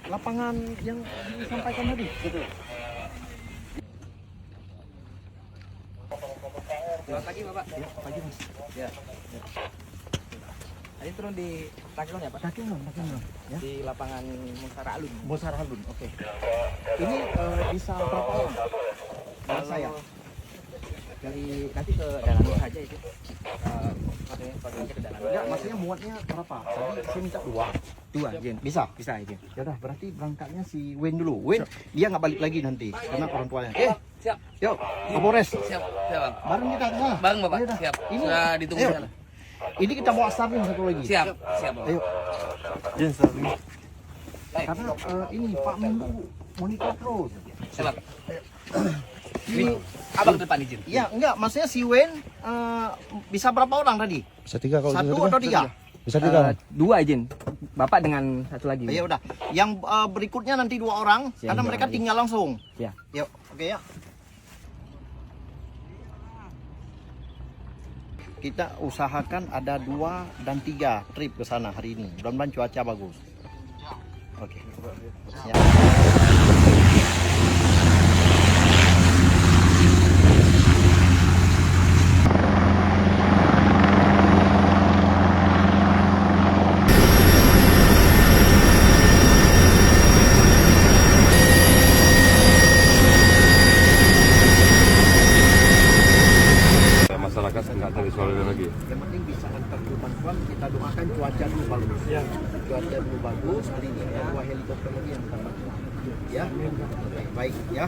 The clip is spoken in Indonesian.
lapangan yang disampaikan tadi. Betul. Selamat pagi Bapak. Ya, pagi Mas. Ya. Tadi turun di Takelon ya Pak? Takelon, ya. Di lapangan Musara Alun. Musara Alun, oke. Ini bisa berapa orang? Kalau saya dari nanti ke Dalanur saja itu. Pakai ke Dalanur. enggak, maksudnya muatnya berapa? Tadi saya minta dua, Jen. Bisa? Bisa aja. Ya udah, berarti berangkatnya si Wen dulu. Wen, dia nggak balik lagi nanti karena orang tuanya. Siap. Yuk, Kapolres. Siap, Bang. Bareng kita nah. Bareng Bapak. Ayo dah. Siap. Ini Sudah ditunggu ayo. sana. Ini kita bawa starling satu lagi. Siap, siap Bapak. Ayo. Jen, starling. Karena ini Pak Menlu monitor terus. Siap. Ini Abang ke depan izin. ya enggak, maksudnya si Wen bisa berapa orang tadi? Bisa 3 kalau Satu bisa atau tiga? Bisa 3. Dua izin. Bapak dengan satu lagi. Ya udah. Yang berikutnya nanti 2 orang Siap, karena dua mereka lagi. tinggal langsung. Ya. Yuk, oke ya. Kita usahakan ada 2 dan 3 trip ke sana hari ini. Mudah-mudahan cuaca bagus. Oke. Ya. Masyarakat nggak terisolir lagi. Yang penting bisa antar dulu bantuan, kita doakan cuaca dulu bagus. Ya. Cuaca dulu bagus, hari ini ada 2 helikopter lagi yang akan bantu. Ya. Oke, baik ya.